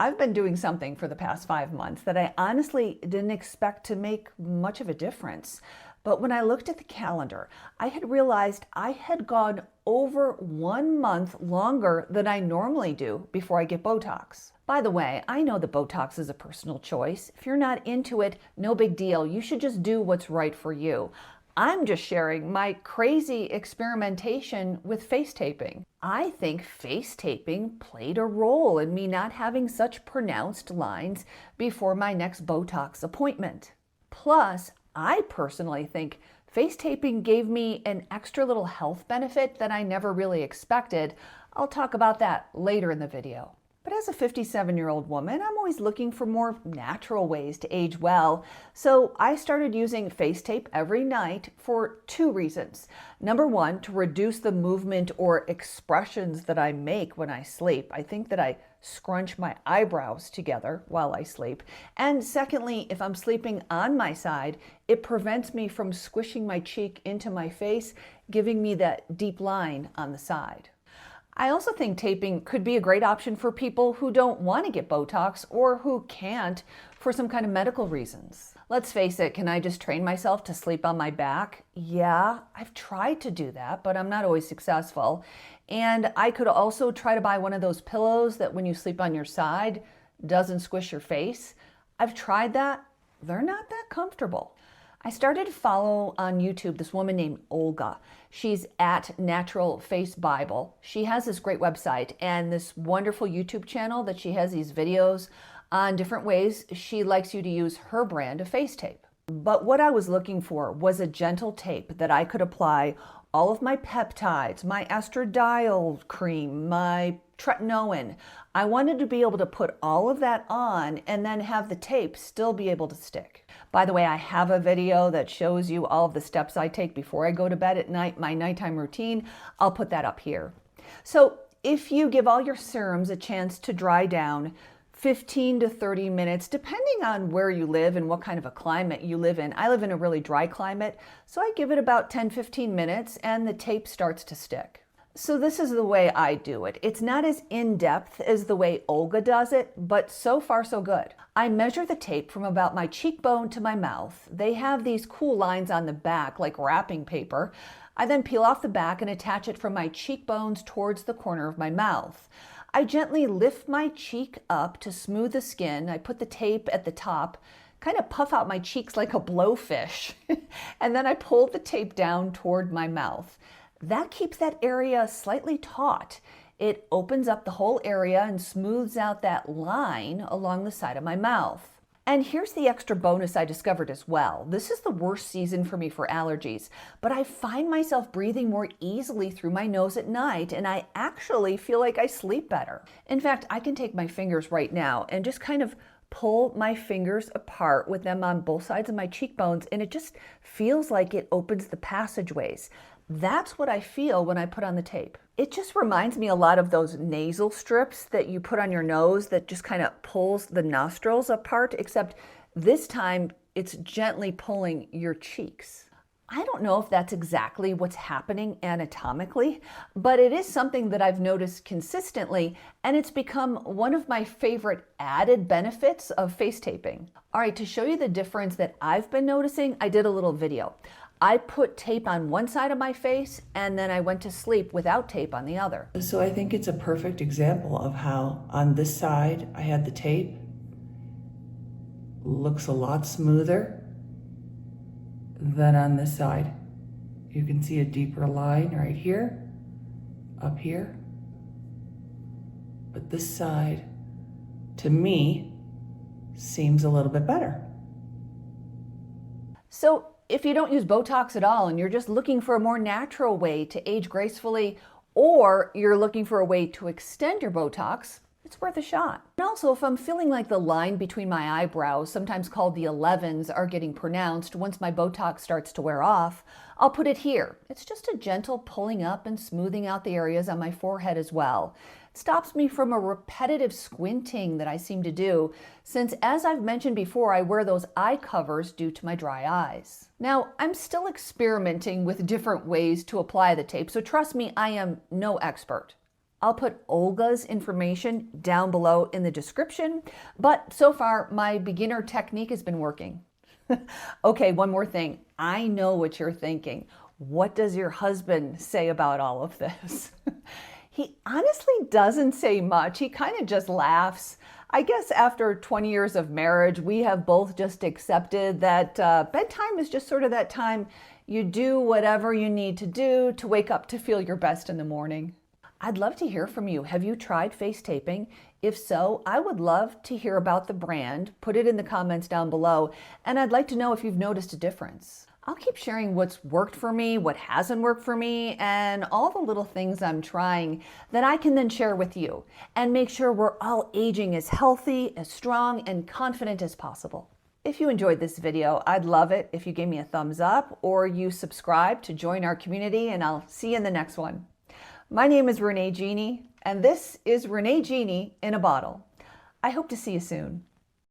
I've been doing something for the past 5 months that I honestly didn't expect to make much of a difference. But when I looked at the calendar, I had realized I had gone over 1 month longer than I normally do before I get Botox. By the way, I know that Botox is a personal choice. If you're not into it, no big deal. You should just do what's right for you. I'm just sharing my crazy experimentation with face taping. I think face taping played a role in me not having such pronounced lines before my next Botox appointment. Plus, I personally think face taping gave me an extra little health benefit that I never really expected. I'll talk about that later in the video. But as a 57-year-old woman, I'm always looking for more natural ways to age well. So I started using face tape every night for 2 reasons. Number 1, to reduce the movement or expressions that I make when I sleep. I think that I scrunch my eyebrows together while I sleep. And secondly, if I'm sleeping on my side, it prevents me from squishing my cheek into my face, giving me that deep line on the side. I also think taping could be a great option for people who don't want to get Botox or who can't for some kind of medical reasons. Let's face it, can I just train myself to sleep on my back? Yeah, I've tried to do that, but I'm not always successful. And I could also try to buy one of those pillows that when you sleep on your side doesn't squish your face. I've tried that. They're not that comfortable. I started to follow on YouTube this woman named Olga. She's at Natural Face Bible. She has this great website and this wonderful YouTube channel that she has these videos on different ways she likes you to use her brand of face tape. But what I was looking for was a gentle tape that I could apply all of my peptides, my estradiol cream, my tretinoin. I wanted to be able to put all of that on and then have the tape still be able to stick. By the way, I have a video that shows you all of the steps I take before I go to bed at night, my nighttime routine. I'll put that up here. So if you give all your serums a chance to dry down 15 to 30 minutes, depending on where you live and what kind of a climate you live in. I live in a really dry climate, so I give it about 10-15 minutes and the tape starts to stick. So this is the way I do it. It's not as in-depth as the way Olga does it, but so far so good. I measure the tape from about my cheekbone to my mouth. They have these cool lines on the back like wrapping paper. I then peel off the back and attach it from my cheekbones towards the corner of my mouth. I gently lift my cheek up to smooth the skin. I put the tape at the top, kind of puff out my cheeks like a blowfish, and then I pull the tape down toward my mouth. That keeps that area slightly taut. It opens up the whole area and smooths out that line along the side of my mouth. And here's the extra bonus I discovered as well. This is the worst season for me for allergies, but I find myself breathing more easily through my nose at night, and I actually feel like I sleep better. In fact, I can take my fingers right now and just kind of pull my fingers apart with them on both sides of my cheekbones, and it just feels like it opens the passageways. That's what I feel when I put on the tape. It just reminds me a lot of those nasal strips that you put on your nose that just kind of pulls the nostrils apart, except this time it's gently pulling your cheeks. I don't know if that's exactly what's happening anatomically, but it is something that I've noticed consistently, and it's become one of my favorite added benefits of face taping. All right, to show you the difference that I've been noticing, I did a little video. I put tape on one side of my face and then I went to sleep without tape on the other. So I think it's a perfect example of how on this side I had the tape. Looks a lot smoother than on this side. You can see a deeper line right here, up here. But this side, to me, seems a little bit better. So if you don't use Botox at all and you're just looking for a more natural way to age gracefully, or you're looking for a way to extend your Botox, it's worth a shot. And also, if I'm feeling like the line between my eyebrows, sometimes called the 11s, are getting pronounced once my Botox starts to wear off, I'll put it here. It's just a gentle pulling up and smoothing out the areas on my forehead as well. It stops me from a repetitive squinting that I seem to do, since as I've mentioned before, I wear those eye covers due to my dry eyes. Now, I'm still experimenting with different ways to apply the tape, so trust me, I am no expert. I'll put Olga's information down below in the description, but so far my beginner technique has been working. Okay, one more thing. I know what you're thinking. What does your husband say about all of this? He honestly doesn't say much. He kind of just laughs. I guess after 20 years of marriage, we have both just accepted that bedtime is just sort of that time you do whatever you need to do to wake up to feel your best in the morning. I'd love to hear from you. Have you tried face taping? If so, I would love to hear about the brand. Put it in the comments down below, and I'd like to know if you've noticed a difference. I'll keep sharing what's worked for me, what hasn't worked for me, and all the little things I'm trying that I can then share with you and make sure we're all aging as healthy, as strong, and confident as possible. If you enjoyed this video, I'd love it if you gave me a thumbs up or you subscribe to join our community, and I'll see you in the next one. My name is Renee Genie, and this is Renee Genie in a Bottle. I hope to see you soon.